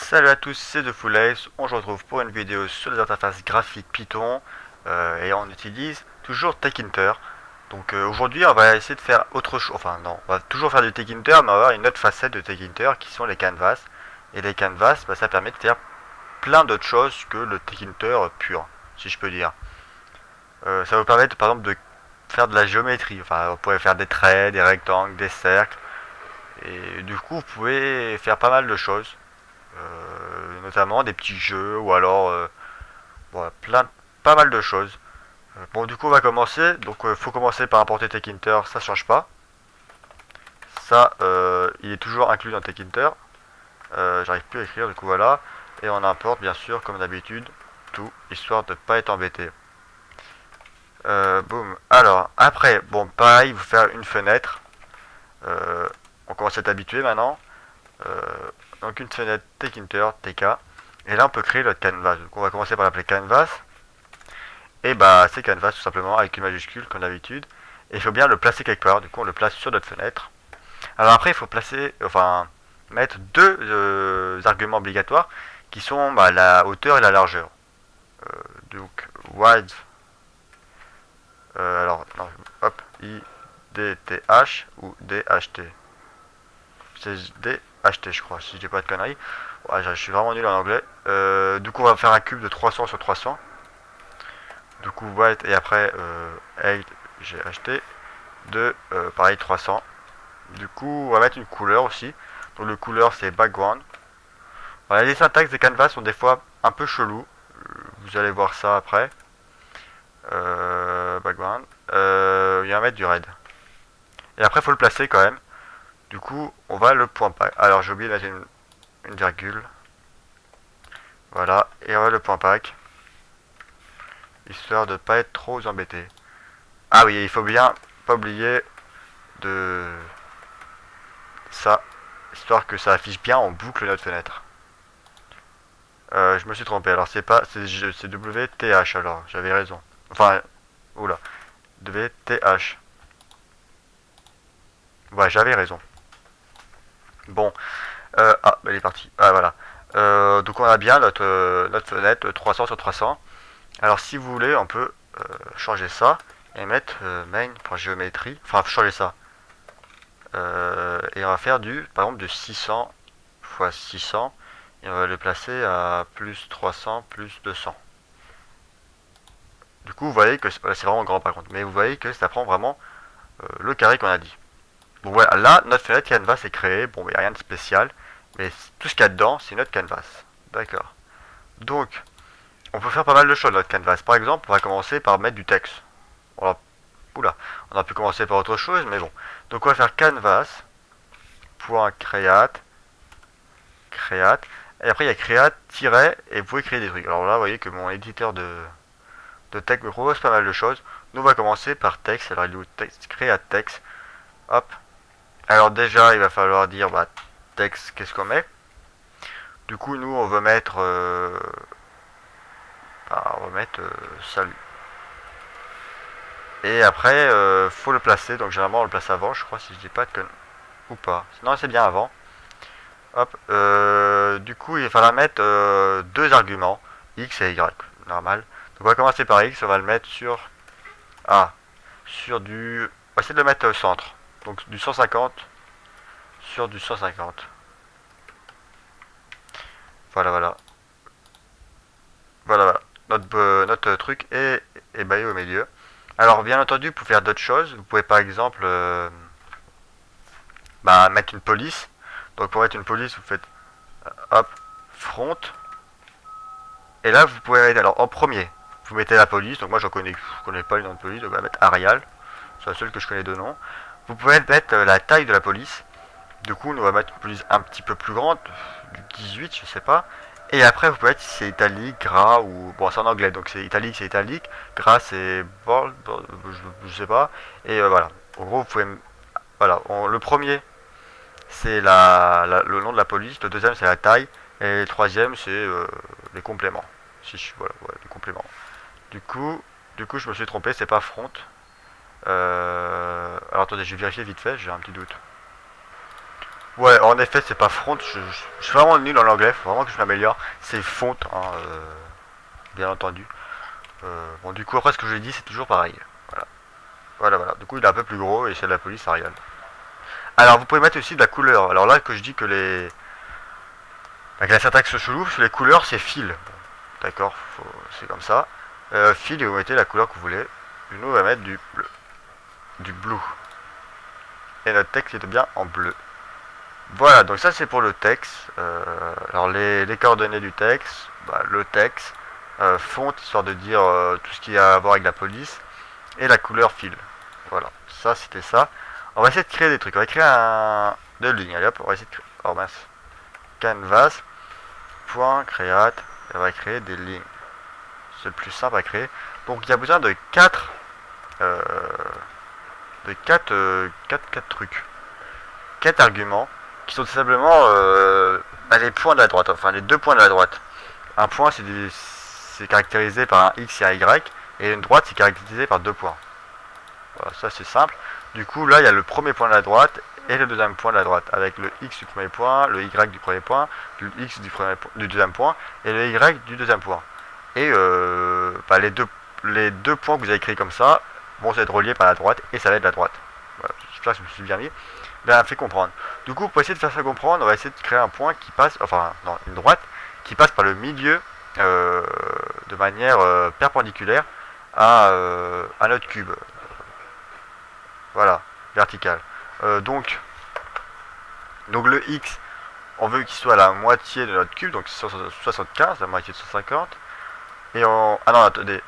Salut à tous, c'est TheFullAce. On se retrouve pour une vidéo sur les interfaces graphiques Python et on utilise toujours Tkinter. Donc aujourd'hui on va essayer de faire autre chose, enfin non, on va toujours faire du Tkinter mais on va avoir une autre facette de Tkinter qui sont les canvas. Et les canvas, ça permet de faire plein d'autres choses que le Tkinter pur, si je peux dire. Ça vous permet par exemple de faire de la géométrie, enfin vous pouvez faire des traits, des rectangles, des cercles. Et du coup vous pouvez faire pas mal de choses. Notamment des petits jeux ou alors voilà, pas mal de choses. Bon, du coup, on va commencer. Donc, faut commencer par importer Tkinter, ça change pas. Ça, il est toujours inclus dans Tkinter. J'arrive plus à écrire, du coup, voilà. Et on importe, bien sûr, comme d'habitude, tout, histoire de pas être embêté. Boum. Alors, après, bon, pareil, vous faire une fenêtre. On commence à être habitué maintenant. Euh, donc, une fenêtre Tkinter, TK. Et là, on peut créer notre canvas. Donc, on va commencer par l'appeler canvas. Et bah, c'est canvas tout simplement avec une majuscule comme d'habitude. Et il faut bien le placer quelque part. Du coup, on le place sur notre fenêtre. Alors après, il faut mettre deux arguments obligatoires qui sont la hauteur et la largeur. Donc, wide. Alors, non, hop, IDTH ou DHT. C'est DHT, je crois, si je dis pas de conneries. Ouais, je suis vraiment nul en anglais. Du coup, on va faire un cube de 300 sur 300. Du coup, white et après 8, j'ai acheté de pareil 300. Du coup, on va mettre une couleur aussi. Donc, le couleur c'est background. Voilà, les syntaxes des canvas sont des fois un peu chelous. Vous allez voir ça après. Background. Il va mettre du red. Et après, il faut le placer quand même. Du coup, on va le point pack. Alors, j'ai oublié de mettre une virgule. Voilà. Et on va le point pack. Histoire de pas être trop embêté. Ah oui, il faut bien pas oublier de ça, histoire que ça affiche bien en boucle notre fenêtre. Je me suis trompé, alors c'est pas, c'est WTH alors, j'avais raison. Enfin, oula, WTH. Ouais, j'avais raison. Bon, bah, il est parti. Ah voilà. Donc on a bien notre fenêtre 300 sur 300. Alors si vous voulez, on peut changer ça et mettre main.géométrie. Enfin, changer ça. Et on va faire par exemple, de 600 fois 600. Et on va le placer à plus 300 plus 200. Du coup, vous voyez que c'est vraiment grand par contre. Mais vous voyez que ça prend vraiment le carré qu'on a dit. Bon voilà, là, notre fenêtre canvas est créée. Bon, il n'y a rien de spécial. Mais tout ce qu'il y a dedans, c'est notre canvas. D'accord. Donc, on peut faire pas mal de choses dans notre canvas. Par exemple, on va commencer par mettre du texte. Voilà. Oula, on a pu commencer par autre chose, mais bon. Donc on va faire canvas.create. Create. Et après il y a create et vous pouvez créer des trucs. Alors là vous voyez que mon éditeur de texte me propose pas mal de choses. Nous on va commencer par texte. Alors il est où texte, create texte. Hop. Alors déjà il va falloir dire texte, qu'est-ce qu'on met. Du coup nous on veut mettre salut. Et après faut le placer. Donc généralement on le place avant, je crois, si je dis pas de conneries. Ou pas. Non, c'est bien avant. Hop. Du coup, il va falloir mettre deux arguments, x et y. Normal. Donc on va commencer par x, on va le mettre sur sur du. On va essayer de le mettre au centre. Donc du 150 sur du 150. Voilà, voilà. Voilà, voilà. Notre truc est baillé au milieu. Alors, bien entendu, pour faire d'autres choses, vous pouvez par exemple mettre une police. Donc pour mettre une police, vous faites hop, front. Et là, vous pouvez mettre, alors en premier, vous mettez la police. Donc moi, je connais pas le nom de police, donc on va mettre Arial. C'est la seule que je connais de nom. Vous pouvez mettre la taille de la police. Du coup, on va mettre une police un petit peu plus grande, du 18, je sais pas. Et après, vous pouvez mettre si c'est italique, gras ou. Bon, c'est en anglais, donc c'est italique. Gras, c'est bold, je sais pas. Et voilà. En gros, vous pouvez. Voilà. Le premier, c'est le nom de la police. Le deuxième, c'est la taille. Et le troisième, c'est les compléments. Voilà, ouais, les compléments. Du coup, je me suis trompé, c'est pas front. Alors attendez, je vais vérifier vite fait, j'ai un petit doute. Ouais, en effet, c'est pas front. Je suis vraiment nul en anglais. Faut vraiment que je m'améliore. C'est font, hein, bien entendu. Bon, du coup, après, ce que je dis, c'est toujours pareil. Voilà. Voilà, voilà. Du coup, il est un peu plus gros et c'est de la police, ça rigole. Alors, vous pouvez mettre aussi de la couleur. Alors là, que je dis que les. Avec la syntaxe chelou, sur les couleurs, c'est fil. Bon, d'accord, c'est comme ça. Fil, et vous mettez la couleur que vous voulez. Nous, on va mettre du bleu. Du blue. Et notre texte est bien en bleu. Voilà, donc ça c'est pour le texte. Alors les coordonnées du texte, bah, le texte, font, histoire de dire tout ce qui a à voir avec la police, et la couleur fil. Voilà, ça c'était ça. On va essayer de créer des trucs. On va créer un de lignes. Allez hop, on va essayer de créer. Oh mince. Canvas. Point create. Et on va créer des lignes. C'est le plus simple à créer. Donc il y a besoin de 4 euh, quatre trucs. 4 arguments qui sont tout simplement les points de la droite, enfin les deux points de la droite. Un point c'est caractérisé par un X et un Y, et une droite c'est caractérisé par deux points. Voilà, ça c'est simple. Du coup là il y a le premier point de la droite et le deuxième point de la droite, avec le X du premier point, le Y du premier point, le X du deuxième point, et le Y du deuxième point. Et bah, les deux points que vous avez créés comme ça vont être reliés par la droite, et ça va être la droite. Voilà, j'espère que je me suis bien mis. Bien fait comprendre. Du coup, pour essayer de faire ça comprendre, on va essayer de créer un point qui passe, enfin, non, une droite qui passe par le milieu de manière perpendiculaire à notre cube. Voilà, vertical. Donc le X, on veut qu'il soit à la moitié de notre cube, donc 75, la moitié de 150. Et on. Ah non, attendez.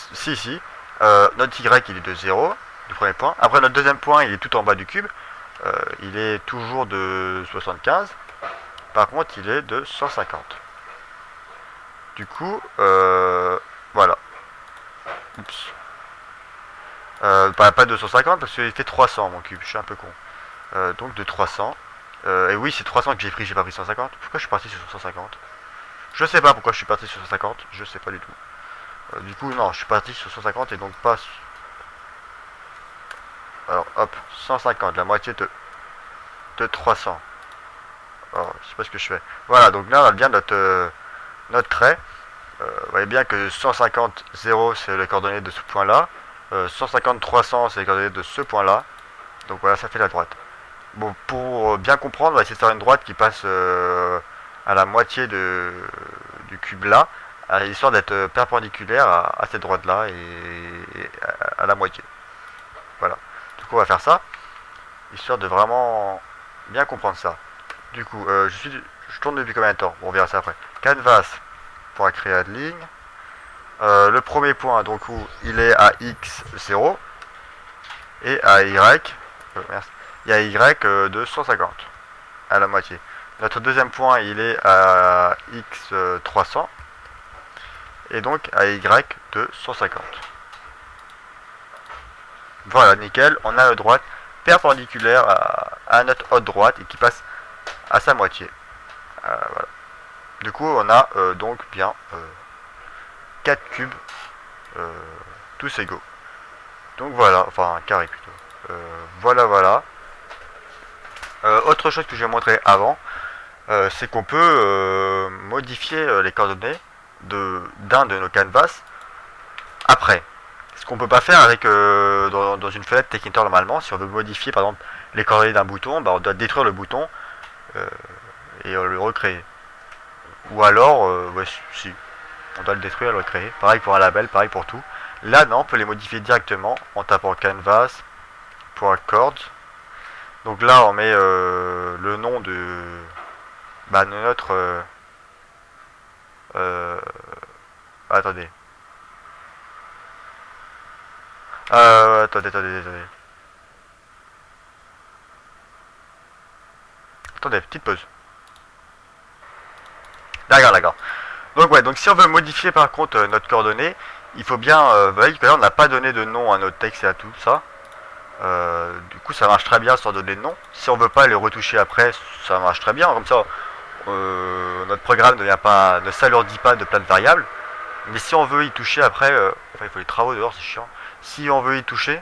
Si. Notre Y, il est de 0, du premier point. Après, notre deuxième point, il est tout en bas du cube. Il est toujours de 75. Par contre, il est de 150. Du coup, voilà. Oups. Pas de 150 parce qu'il fait 300 mon cube. Je suis un peu con. Donc de 300. Et oui, c'est 300 que j'ai pas pris 150. Pourquoi je suis parti sur 150? Je sais pas pourquoi je suis parti sur 150. Je sais pas du tout. Du coup, non, je suis parti sur 150 et donc pas. Alors, hop, 150, la moitié de 300. Alors, je sais pas ce que je fais. Voilà, donc là, on a bien notre trait. Vous voyez bien que 150, 0, c'est les coordonnées de ce point-là. 150, 300, c'est les coordonnées de ce point-là. Donc voilà, ça fait la droite. Bon, pour bien comprendre, on va essayer de faire une droite qui passe à la moitié du cube là, histoire d'être perpendiculaire à cette droite là et à la moitié. Voilà. Du coup, on va faire ça, histoire de vraiment bien comprendre ça. Du coup, je tourne depuis combien de temps? Bon, on verra ça après. Canvas pour créer une ligne. Le premier point, donc où il est à x0 et à y, merci, il y a y de 150 à la moitié. Notre deuxième point, il est à x300 et donc à y de 150. Voilà, nickel, on a une droite perpendiculaire à notre haute droite et qui passe à sa moitié. Voilà. Du coup, on a donc bien 4 cubes tous égaux. Donc voilà, enfin un carré plutôt. Voilà. Autre chose que j'ai montré avant, c'est qu'on peut modifier les coordonnées d'un de nos canvas après. Ce qu'on peut pas faire avec dans une fenêtre Tkinter normalement. Si on veut modifier par exemple les coordonnées d'un bouton, bah, on doit détruire le bouton et le recréer. Ou alors, ouais, si, on doit le détruire et le recréer. Pareil pour un label, pareil pour tout. Là, non, on peut les modifier directement en tapant canvas.chords. Donc là, on met le nom de notre... attendez. Attendez. Attendez, petite pause. D'accord. Donc ouais, donc si on veut modifier par contre notre coordonnée, il faut bien... vous voyez que là, on n'a pas donné de nom à notre texte et à tout ça. Du coup ça marche très bien sans donner de nom. Si on veut pas les retoucher après, ça marche très bien. Comme ça, notre programme ne s'alourdit pas de plein de variables. Mais si on veut y toucher après, enfin il faut les travaux dehors, c'est chiant. Si on veut y toucher,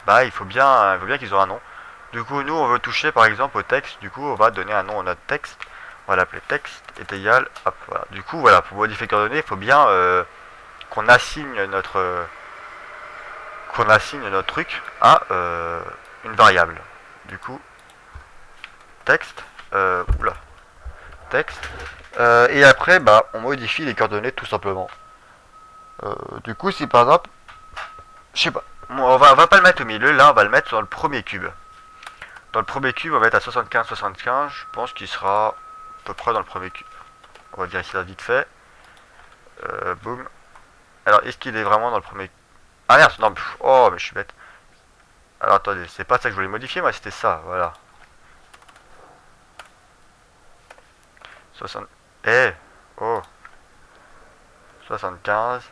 bah il faut bien qu'ils aient un nom. Du coup, nous, on veut toucher par exemple au texte. Du coup, on va donner un nom à notre texte. On va l'appeler texte est égal. Hop, voilà. Du coup, voilà, pour modifier les coordonnées, il faut bien qu'on assigne notre truc à une variable. Du coup, texte, oula, texte. Et après, bah, on modifie les coordonnées tout simplement. Du coup, si par exemple, je sais pas, on va pas le mettre au milieu, là, on va le mettre dans le premier cube. Dans le premier cube, on va mettre à 75, je pense qu'il sera à peu près dans le premier cube. On va vérifier ça vite fait. Boum. Alors, est-ce qu'il est vraiment dans le premier... Ah merde, non, oh, mais je suis bête. Alors, attendez, c'est pas ça que je voulais modifier, moi, c'était ça, voilà. 60... Eh, oh. 75,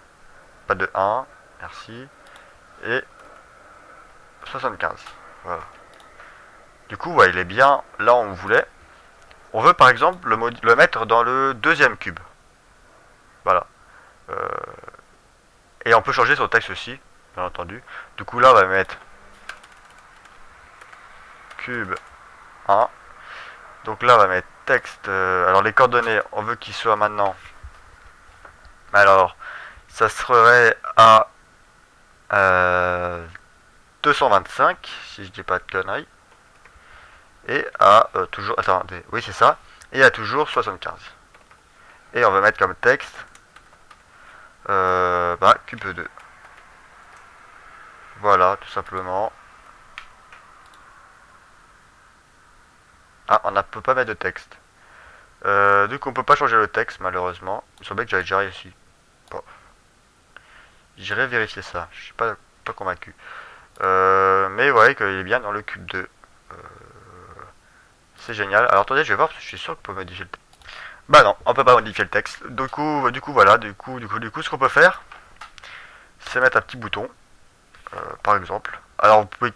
pas de 1, merci. Et 75, voilà. Du coup, ouais, il est bien là où on voulait. On veut par exemple le mettre dans le deuxième cube. Voilà. Euh, et on peut changer son texte aussi, bien entendu. Du coup, là, on va mettre cube 1. Donc là, on va mettre texte. Alors, les coordonnées, on veut qu'ils soient maintenant. Alors, ça serait à 225, si je dis pas de conneries. Et à toujours. Attendez, oui, c'est ça. Et à toujours 75. Et on va mettre comme texte cube 2. Voilà, tout simplement. Ah, on ne peut pas mettre de texte. Du coup, on peut pas changer le texte, malheureusement. Il me semblait que j'avais déjà réussi. Bon. J'irai vérifier ça. Je suis pas convaincu. Mais ouais, qu'il est bien dans le cube 2. C'est génial. Alors attendez, je vais voir parce que je suis sûr qu'on peut modifier le texte. Bah non, on peut pas modifier le texte. Du coup, voilà. Du coup, ce qu'on peut faire, c'est mettre un petit bouton, par exemple. Alors vous pouvez...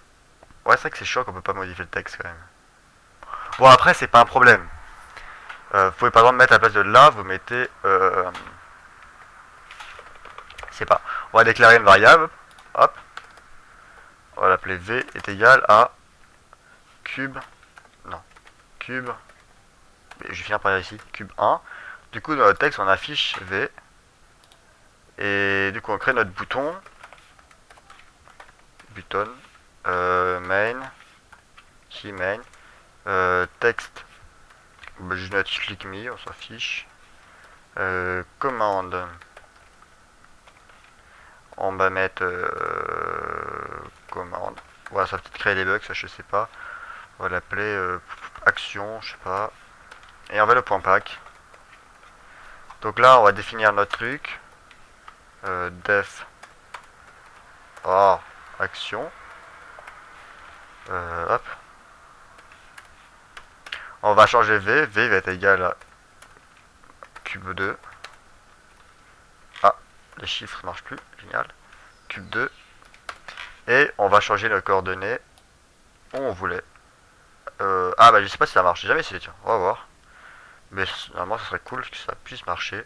Ouais, c'est vrai que c'est chiant qu'on peut pas modifier le texte quand même. Bon, après, c'est pas un problème. Vous pouvez par exemple mettre à la place de là, vous mettez... je sais pas. On va déclarer une variable. Hop. On va l'appeler v est égal à cube. Non. Cube. Je vais finir par ici. Cube 1. Du coup, dans notre texte, on affiche v. Et du coup, on crée notre bouton. Button. Main. Key main. Texte. Bah, je note click me, on s'en fiche. Commande. On va mettre commande. Voilà, ça va peut-être créer des bugs, ça je sais pas. On va l'appeler action, je sais pas. Et on va le point pack. Donc là, on va définir notre truc. Def. Oh, action. Hop. On va changer v. V va être égal à cube 2. Ah, les chiffres ne marchent plus. Génial. Cube 2. Et on va changer nos coordonnées où on voulait. Ah bah je sais pas si ça marche. J'ai jamais essayé, tiens. On va voir. Mais normalement ça serait cool que ça puisse marcher.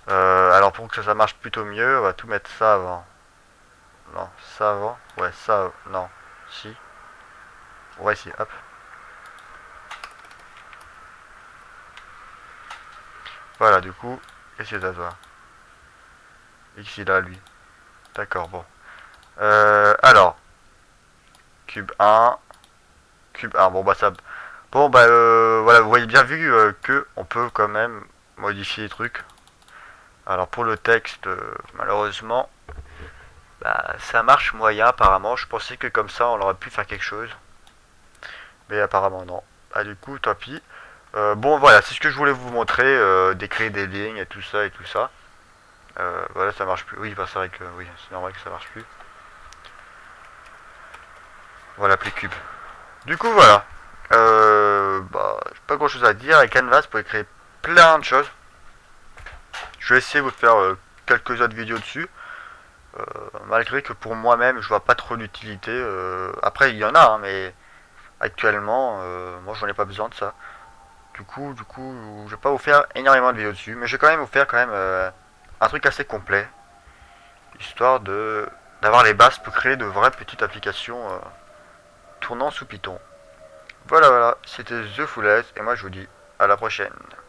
Alors pour que ça marche plutôt mieux, on va tout mettre ça avant. Non, ça avant. Ouais, ça. Non. Si. On va essayer. Hop. Voilà, du coup, qu'est-ce que ça doit X il a lui. D'accord, bon. Alors, cube 1. Cube 1. Bon, bah ça. Bon, bah voilà, vous voyez bien vu que on peut quand même modifier les trucs. Alors pour le texte, malheureusement, bah, ça marche moyen apparemment. Je pensais que comme ça on aurait pu faire quelque chose. Mais apparemment non. Ah du coup, tant pis. Bon voilà, c'est ce que je voulais vous montrer, d'écrire des lignes et tout ça et tout ça. Voilà, ça marche plus. Oui, bah, c'est vrai que oui, c'est normal que ça marche plus. Voilà, plus cube. Du coup voilà. Bah, pas grand chose à dire. Avec Canvas, vous pouvez créer plein de choses. Je vais essayer de vous faire quelques autres vidéos dessus. Malgré que pour moi-même, je vois pas trop l'utilité. Après, il y en a, hein, mais actuellement, moi, j'en ai pas besoin de ça. Du coup, je vais pas vous faire énormément de vidéos dessus, mais je vais quand même vous faire quand même un truc assez complet, histoire de d'avoir les bases pour créer de vraies petites applications tournant sous Python. Voilà, voilà, c'était The Foulaise et moi je vous dis à la prochaine.